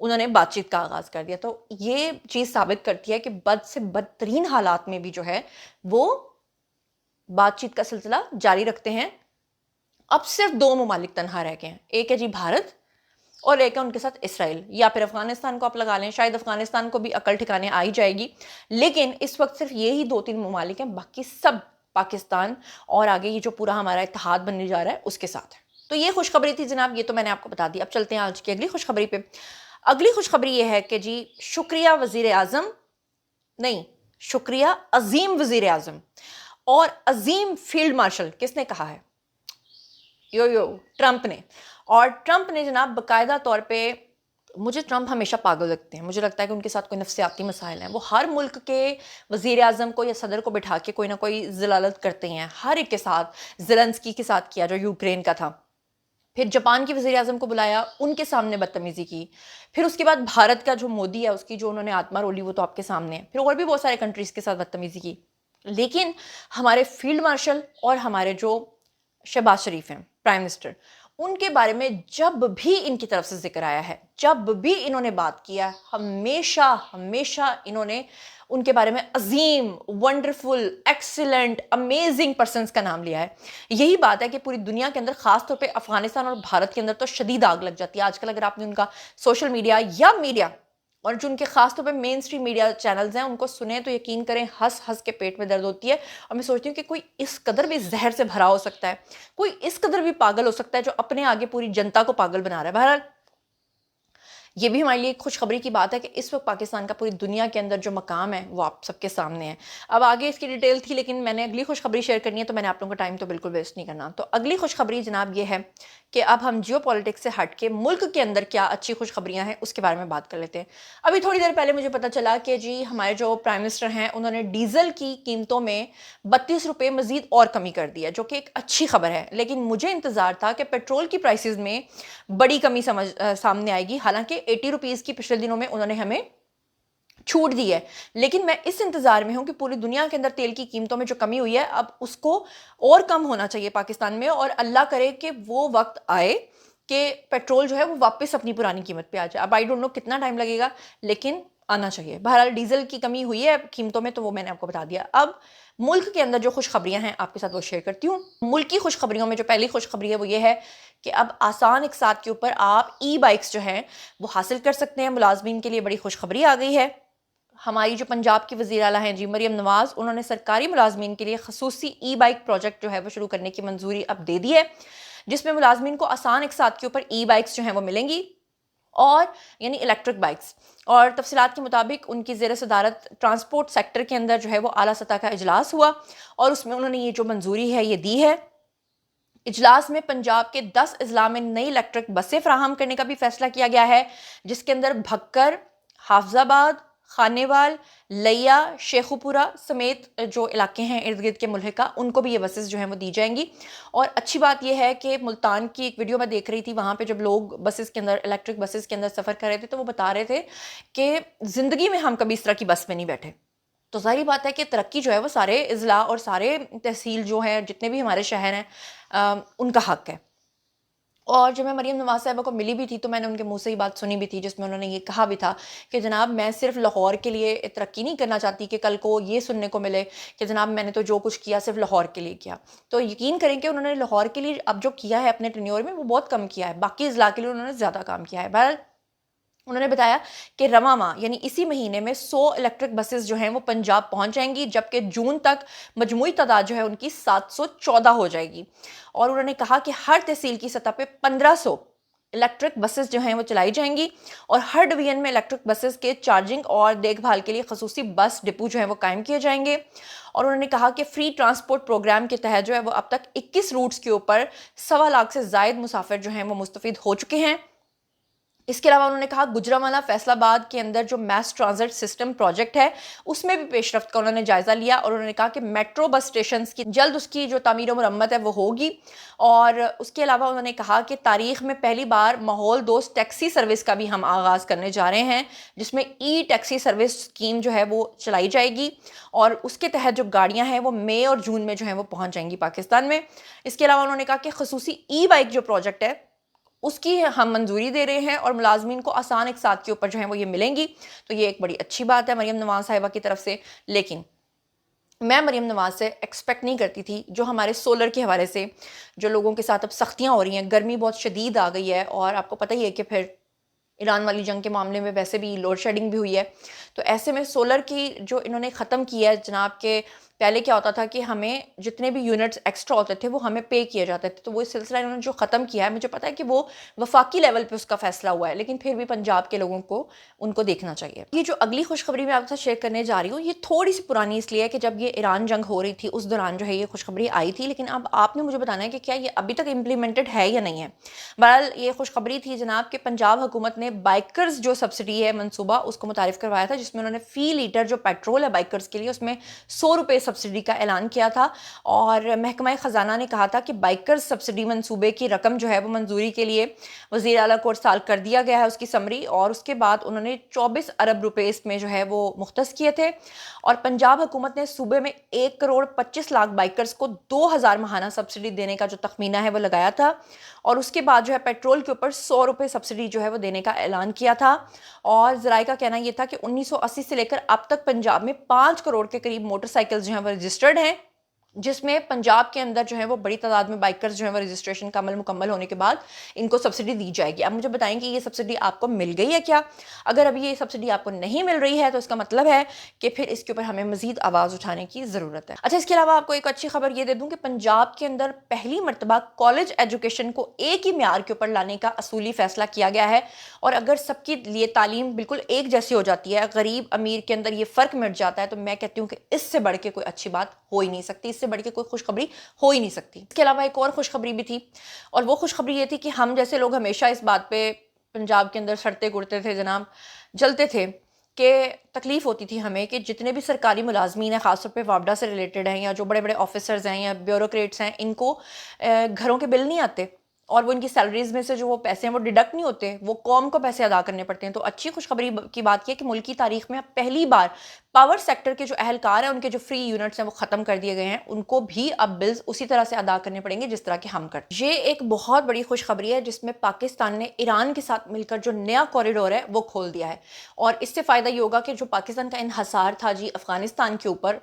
انہوں نے بات چیت کا آغاز کر دیا. تو یہ چیز ثابت کرتی ہے کہ بد سے بدترین حالات میں بھی جو ہے وہ بات چیت کا سلسلہ جاری رکھتے ہیں. اب صرف 2 ممالک تنہا رہ گئے ہیں, ایک ہے جی بھارت اور ایک ہے ان کے ساتھ اسرائیل, یا پھر افغانستان کو آپ لگا لیں, شاید افغانستان کو بھی عقل ٹھکانے آئی جائے گی, لیکن اس وقت صرف یہی 2-3 ممالک ہیں, باقی سب پاکستان اور آگے یہ جو پورا ہمارا اتحاد بننے جا رہا ہے اس کے ساتھ ہے. تو یہ خوشخبری تھی جناب, یہ تو میں نے آپ کو بتا دی. اب چلتے ہیں آج کی اگلی خوشخبری پہ. اگلی خوشخبری یہ ہے کہ جی شکریہ وزیر اعظم, نہیں شکریہ عظیم وزیر اعظم اور عظیم فیلڈ مارشل. کس نے کہا ہے؟ ٹرمپ نے. اور ٹرمپ نے جناب باقاعدہ طور پہ, مجھے ٹرمپ ہمیشہ پاگل لگتے ہیں, مجھے لگتا ہے کہ ان کے ساتھ کوئی نفسیاتی مسائل ہیں. وہ ہر ملک کے وزیر اعظم کو یا صدر کو بٹھا کے کوئی نہ کوئی ضلالت کرتے ہیں, ہر ایک کے ساتھ. زیلنسکی کے ساتھ کیا جو یوکرین کا تھا, پھر جاپان کے وزیر اعظم کو بلایا, ان کے سامنے بدتمیزی کی, پھر اس کے بعد بھارت کا جو مودی ہے اس کی جو انہوں نے آتما رولی وہ تو آپ کے سامنے ہے, پھر اور بھی بہت سارے کنٹریز کے ساتھ بدتمیزی کی. لیکن ہمارے فیلڈ مارشل اور ہمارے جو شہباز شریف ہیں پرائم منسٹر, ان کے بارے میں جب بھی ان کی طرف سے ذکر آیا ہے, جب بھی انہوں نے بات کیا, ہمیشہ انہوں نے ان کے بارے میں عظیم, ونڈرفل, ایکسیلنٹ, امیزنگ پرسنز کا نام لیا ہے. یہی بات ہے کہ پوری دنیا کے اندر, خاص طور پہ افغانستان اور بھارت کے اندر تو شدید آگ لگ جاتی ہے. آج کل اگر آپ نے ان کا سوشل میڈیا یا میڈیا اور جو ان کے خاص طور پہ مین اسٹریم میڈیا چینلز ہیں ان کو سنیں تو یقین کریں ہنس کے پیٹ میں درد ہوتی ہے. اور میں سوچتی ہوں کہ کوئی اس قدر بھی زہر سے بھرا ہو سکتا ہے, کوئی اس قدر بھی پاگل ہو سکتا ہے جو اپنے آگے پوری جنتا کو پاگل بنا رہا ہے. بہرحال یہ بھی ہمارے لیے ایک خوشخبری کی بات ہے کہ اس وقت پاکستان کا پوری دنیا کے اندر جو مقام ہے وہ آپ سب کے سامنے ہے. اب آگے اس کی ڈیٹیل تھی, لیکن میں نے اگلی خوشخبری شیئر کرنی ہے تو میں نے آپ لوگوں کا ٹائم تو بالکل ویسٹ نہیں کرنا. تو اگلی خوشخبری جناب یہ ہے کہ اب ہم جیو پالیٹکس سے ہٹ کے ملک کے اندر کیا اچھی خوشخبریاں ہیں اس کے بارے میں بات کر لیتے ہیں. ابھی تھوڑی دیر پہلے مجھے پتا چلا کہ جی ہمارے جو پرائم منسٹر ہیں انہوں نے ڈیزل کی قیمتوں میں 32 روپے مزید اور کمی کر دی ہے, جو کہ ایک اچھی خبر ہے. لیکن مجھے انتظار تھا کہ پیٹرول کی پرائسز میں بڑی کمی سامنے آئے گی, حالانکہ 80 روپیز کی پچھلے دنوں میں انہوں نے ہمیں چھوٹ دی ہے. لیکن میں اس انتظار میں ہوں کہ پوری دنیا کے اندر تیل کی قیمتوں میں جو کمی ہوئی ہے اب اس کو اور کم ہونا چاہیے پاکستان میں, اور اللہ کرے کہ وہ وقت آئے کہ پیٹرول جو ہے وہ واپس اپنی پرانی قیمت پہ آ جائے. اب آئی ڈونٹ نو کتنا ٹائم لگے گا, لیکن آنا چاہیے. بہرحال ڈیزل کی کمی ہوئی ہے قیمتوں میں تو وہ میں نے آپ کو بتا دیا. اب ملک کے اندر جو خوشخبریاں ہیں آپ کے ساتھ وہ شیئر کرتی ہوں. ملک کی خوشخبریوں میں جو پہلی خوشخبری ہے وہ یہ ہے کہ اب آسان اقساط کے اوپر آپ ای بائکس جو ہیں وہ حاصل کر سکتے ہیں. ملازمین کے لیے بڑی خوشخبری آ گئی ہے. ہماری جو پنجاب کی وزیر اعلیٰ ہیں جی مریم نواز, انہوں نے سرکاری ملازمین کے لیے خصوصی ای بائک پروجیکٹ جو ہے وہ شروع کرنے کی منظوری اب دے دی ہے, جس میں ملازمین کو آسان اقساط کے اوپر ای بائکس جو ہیں وہ ملیں گی, اور یعنی الیکٹرک بائکس. اور تفصیلات کے مطابق ان کی زیر صدارت ٹرانسپورٹ سیکٹر کے اندر جو ہے وہ اعلیٰ سطح کا اجلاس ہوا, اور اس میں انہوں نے یہ جو منظوری ہے یہ دی ہے. اجلاس میں پنجاب کے 10 اضلاع میں نئی الیکٹرک بسیں فراہم کرنے کا بھی فیصلہ کیا گیا ہے, جس کے اندر بھکر, حافظ آباد, خانیوال, لیا, شیخوپورہ سمیت جو علاقے ہیں ارد گرد کے ملحقہ, ان کو بھی یہ بسز جو ہیں وہ دی جائیں گی. اور اچھی بات یہ ہے کہ ملتان کی ایک ویڈیو میں دیکھ رہی تھی, وہاں پہ جب لوگ بسز کے اندر, الیکٹرک بسز کے اندر سفر کر رہے تھے تو وہ بتا رہے تھے کہ زندگی میں ہم کبھی اس طرح کی بس میں نہیں بیٹھے. تو ظاہری بات ہے کہ ترقی جو ہے وہ سارے اضلاع اور سارے تحصیل جو ہیں جتنے بھی ہمارے شہر ہیں ان کا حق ہے. اور جب میں مریم نواز صاحبہ کو ملی بھی تھی تو میں نے ان کے منہ سے ہی بات سنی بھی تھی, جس میں انہوں نے یہ کہا بھی تھا کہ جناب میں صرف لاہور کے لیے ترقی نہیں کرنا چاہتی کہ کل کو یہ سننے کو ملے کہ جناب میں نے تو جو کچھ کیا صرف لاہور کے لیے کیا. تو یقین کریں کہ انہوں نے لاہور کے لیے اب جو کیا ہے اپنے ٹینیور میں وہ بہت کم کیا ہے, باقی اضلاع کے لیے انہوں نے زیادہ کام کیا ہے. بہرحال انہوں نے بتایا کہ رواں ماہ یعنی اسی مہینے میں 100 الیکٹرک بسز جو ہیں وہ پنجاب پہنچ جائیں گی, جبکہ جون تک مجموعی تعداد جو ہے ان کی 714 ہو جائے گی. اور انہوں نے کہا کہ ہر تحصیل کی سطح پہ 1500 الیکٹرک بسز جو ہیں وہ چلائی جائیں گی, اور ہر ڈویژن میں الیکٹرک بسز کے چارجنگ اور دیکھ بھال کے لیے خصوصی بس ڈپو جو ہیں وہ قائم کیے جائیں گے. اور انہوں نے کہا کہ فری ٹرانسپورٹ پروگرام کے تحت جو ہے وہ اب تک 21 روٹس کے اوپر 1.25 لاکھ سے زائد مسافر جو ہیں وہ مستفید ہو چکے ہیں. اس کے علاوہ انہوں نے کہا گجرانوالہ فیصل آباد کے اندر جو میس ٹرانزٹ سسٹم پروجیکٹ ہے اس میں بھی پیش رفت کا انہوں نے جائزہ لیا, اور انہوں نے کہا کہ میٹرو بس اسٹیشنز کی جلد اس کی جو تعمیر و مرمت ہے وہ ہوگی. اور اس کے علاوہ انہوں نے کہا کہ تاریخ میں پہلی بار ماحول دوست ٹیکسی سروس کا بھی ہم آغاز کرنے جا رہے ہیں, جس میں ای ٹیکسی سروس اسکیم جو ہے وہ چلائی جائے گی, اور اس کے تحت جو گاڑیاں ہیں وہ مئی اور جون میں جو ہیں وہ پہنچ جائیں گی پاکستان میں. اس کے علاوہ انہوں نے کہا کہ خصوصی ای بائک جو پروجیکٹ ہے اس کی ہم منظوری دے رہے ہیں اور ملازمین کو آسان اقساط کے اوپر جو ہے وہ یہ ملیں گی. تو یہ ایک بڑی اچھی بات ہے مریم نواز صاحبہ کی طرف سے. لیکن میں مریم نواز سے ایکسپیکٹ نہیں کرتی تھی جو ہمارے سولر کے حوالے سے جو لوگوں کے ساتھ اب سختیاں ہو رہی ہیں, گرمی بہت شدید آ گئی ہے, اور آپ کو پتہ ہی ہے کہ پھر ایران والی جنگ کے معاملے میں ویسے بھی لوڈ شیڈنگ بھی ہوئی ہے. تو ایسے میں سولر کی جو انہوں نے ختم کیا ہے جناب, کہ پہلے کیا ہوتا تھا کہ ہمیں جتنے بھی یونٹس ایکسٹرا ہوتے تھے وہ ہمیں پے کیے جاتے تھے, تو وہ سلسلہ انہوں نے جو ختم کیا ہے, مجھے پتا ہے کہ وہ وفاقی لیول پہ اس کا فیصلہ ہوا ہے, لیکن پھر بھی پنجاب کے لوگوں کو ان کو دیکھنا چاہیے. یہ جو اگلی خوشخبری میں آپ کے ساتھ شیئر کرنے جا رہی ہوں, یہ تھوڑی سی پرانی اس لیے ہے کہ جب یہ ایران جنگ ہو رہی تھی اس دوران جو ہے یہ خوشخبری آئی تھی, لیکن اب آپ نے مجھے بتانا ہے کہ کیا یہ ابھی تک امپلیمنٹڈ ہے یا نہیں ہے. بہرحال یہ خوشخبری تھی جناب کہ پنجاب حکومت نے بائکرز جو سبسڈی ہے منصوبہ اس کو متعارف کروایا تھا, جس میں انہوں نے فی لیٹر جو پیٹرول ہے بائکرز کے لیے اس میں 100 روپے سبسڈی کا اعلان کیا تھا. اور محکمہ خزانہ نے کہا تھا کہ بائکرز سبسڈی منصوبے کی رقم جو ہے وہ منظوری کے لیے وزیر اعلیٰ کو ارسال کر دیا گیا ہے اس کی سمری, اور اس کے بعد انہوں نے 24 ارب روپے اس میں جو ہے وہ مختص کیے تھے. اور پنجاب حکومت نے صوبے میں 1 کروڑ 25 لاکھ بائکرز کو 2000 ماہانہ سبسڈی دینے کا جو تخمینہ ہے وہ لگایا تھا, اور اس کے بعد جو ہے پیٹرول کے اوپر 100 روپے سبسڈی جو ہے وہ دینے کا اعلان کیا تھا. اور ذرائع کا کہنا یہ تھا کہ 1980 سے لے کر اب تک پنجاب میں 5 کروڑ کے قریب موٹر سائیکل جو ہیں وہ رجسٹرڈ ہیں, جس میں پنجاب کے اندر جو ہے وہ بڑی تعداد میں بائکرز جو ہیں وہ رجسٹریشن کا عمل مکمل ہونے کے بعد ان کو سبسڈی دی جائے گی. اب مجھے بتائیں کہ یہ سبسڈی آپ کو مل گئی ہے کیا؟ اگر ابھی یہ سبسڈی آپ کو نہیں مل رہی ہے تو اس کا مطلب ہے کہ پھر اس کے اوپر ہمیں مزید آواز اٹھانے کی ضرورت ہے. اچھا, اس کے علاوہ آپ کو ایک اچھی خبر یہ دے دوں کہ پنجاب کے اندر پہلی مرتبہ کالج ایجوکیشن کو ایک ہی معیار کے اوپر لانے کا اصولی فیصلہ کیا گیا ہے. اور اگر سب کے لیے تعلیم بالکل ایک جیسی ہو جاتی ہے, غریب امیر کے اندر یہ فرق مٹ جاتا ہے, تو میں کہتی ہوں کہ اس سے بڑھ کے کوئی اچھی بات ہو ہی نہیں سکتی, اس سے بڑھ کے کوئی خوشخبری ہو ہی نہیں سکتی. اس کے علاوہ ایک اور خوشخبری بھی تھی, اور وہ خوشخبری یہ تھی کہ ہم جیسے لوگ ہمیشہ اس بات پہ پنجاب کے اندر سڑتے گڑتے تھے جناب, جلتے تھے کہ تکلیف ہوتی تھی ہمیں کہ جتنے بھی سرکاری ملازمین ہیں, خاص طور پہ وابڈا سے ریلیٹڈ ہیں یا جو بڑے بڑے آفیسرز ہیں یا بیوروکریٹس ہیں, ان کو گھروں کے بل نہیں آتے, اور وہ ان کی سیلریز میں سے جو وہ پیسے ہیں وہ ڈیڈکٹ نہیں ہوتے, وہ قوم کو پیسے ادا کرنے پڑتے ہیں. تو اچھی خوشخبری کی بات یہ کہ ملک کی تاریخ میں پہلی بار پاور سیکٹر کے جو اہلکار ہیں ان کے جو فری یونٹس ہیں وہ ختم کر دیے گئے ہیں, ان کو بھی اب بلز اسی طرح سے ادا کرنے پڑیں گے جس طرح کے ہم کرتے ہیں. یہ ایک بہت بڑی خوشخبری ہے جس میں پاکستان نے ایران کے ساتھ مل کر جو نیا کوریڈور ہے وہ کھول دیا ہے, اور اس سے فائدہ یہ ہوگا کہ جو پاکستان کا انحصار تھا جی افغانستان کے اوپر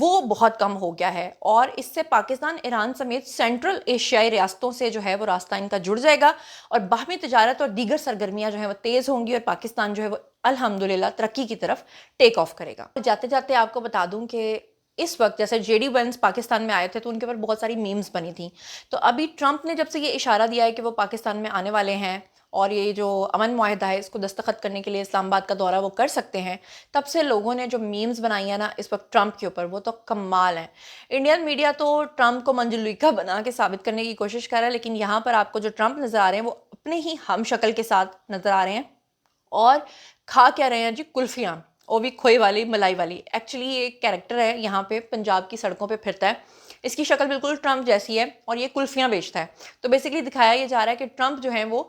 وہ بہت کم ہو گیا ہے, اور اس سے پاکستان ایران سمیت سینٹرل ایشیائی ریاستوں سے جو ہے وہ راستہ ان کا جڑ جائے گا, اور باہمی تجارت اور دیگر سرگرمیاں جو ہیں وہ تیز ہوں گی, اور پاکستان جو ہے وہ الحمدللہ ترقی کی طرف ٹیک آف کرے گا. جاتے جاتے آپ کو بتا دوں کہ اس وقت جیسے جے ڈی وینس پاکستان میں آئے تھے تو ان کے اوپر بہت ساری میمز بنی تھیں, تو ابھی ٹرمپ نے جب سے یہ اشارہ دیا ہے کہ وہ پاکستان میں آنے والے ہیں اور یہ جو امن معاہدہ ہے اس کو دستخط کرنے کے لیے اسلام آباد کا دورہ وہ کر سکتے ہیں, تب سے لوگوں نے جو میمز بنائی ہیں نا اس وقت ٹرمپ کے اوپر, وہ تو کمال ہیں. انڈین میڈیا تو ٹرمپ کو منجلوکا بنا کے ثابت کرنے کی کوشش کر رہا ہے, لیکن یہاں پر آپ کو جو ٹرمپ نظر آ رہے ہیں وہ اپنے ہی ہم شکل کے ساتھ نظر آ رہے ہیں, اور کھا کیا رہے ہیں جی کلفیاں, وہ بھی کھوئے والی ملائی والی. ایکچولی یہ ایک کیریکٹر ہے یہاں پہ پنجاب کی سڑکوں پہ پھرتا ہے, اس کی شکل بالکل ٹرمپ جیسی ہے اور یہ کلفیاں بیچتا ہے. تو بیسیکلی دکھایا یہ جا رہا ہے کہ ٹرمپ جو ہیں وہ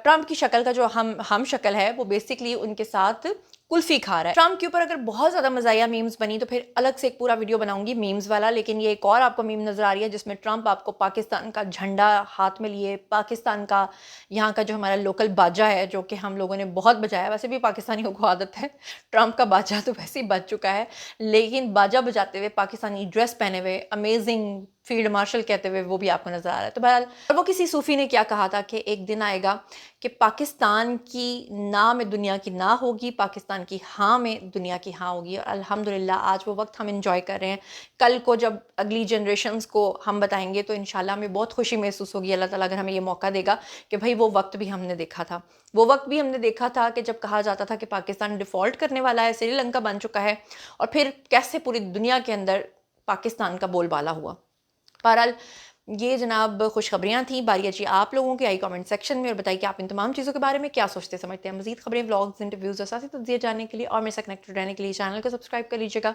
ٹرمپ کی شکل کا جو ہم شکل ہے وہ بیسیکلی ان کے ساتھ کلفی کھا رہا ہے. ٹرمپ کے اوپر اگر بہت زیادہ مزاحیہ میمز بنی تو پھر الگ سے ایک پورا ویڈیو بناؤں گی میمز والا, لیکن یہ ایک اور آپ کو میم نظر آ رہی ہے جس میں ٹرمپ آپ کو پاکستان کا جھنڈا ہاتھ میں لیے, پاکستان کا یہاں کا جو ہمارا لوکل باجا ہے جو کہ ہم لوگوں نے بہت بجایا, ویسے بھی پاکستانیوں کو عادت ہے, ٹرمپ کا باجا تو ویسے ہی بج چکا ہے, لیکن باجا بجاتے ہوئے پاکستانی ڈریس پہنے ہوئے امیزنگ فیلڈ مارشل کہتے ہوئے وہ بھی آپ کو نظر آ رہا ہے. تو بہرحال وہ کسی صوفی نے کیا کہا تھا کہ ایک دن آئے گا کہ پاکستان کی نا میں دنیا کی نا ہوگی, پاکستان کی ہاں میں دنیا کی ہاں ہوگی, اور الحمدللہ آج وہ وقت ہم انجوائے کر رہے ہیں. کل کو جب اگلی جنریشنز کو ہم بتائیں گے تو انشاءاللہ ہمیں بہت خوشی محسوس ہوگی, اللہ تعالیٰ اگر ہمیں یہ موقع دے گا کہ بھائی وہ وقت بھی ہم نے دیکھا تھا. وہ وقت بھی ہم نے دیکھا تھا کہ جب کہا جاتا تھا کہ پاکستان ڈیفالٹ کرنے والا ہے, سری لنکا بن چکا ہے, اور پھر کیسے پوری دنیا کے اندر پاکستان کا بول بالا ہوا. بہرحال یہ جناب خوشخبریاں تھیں. باری جی آپ لوگوں کی آئی کامنٹ سیکشن میں, اور بتائیے کہ آپ ان تمام چیزوں کے بارے میں کیا سوچتے سمجھتے ہیں. مزید خبریں, ولاگز, انٹرویوز اور ساتھی تجزیے جاننے کے لیے اور میرے ساتھ کنیکٹڈ رہنے کے لیے چینل کو سبسکرائب کر لیجیے گا.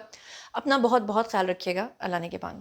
اپنا بہت بہت خیال رکھیے گا. اللہ نے کے بان.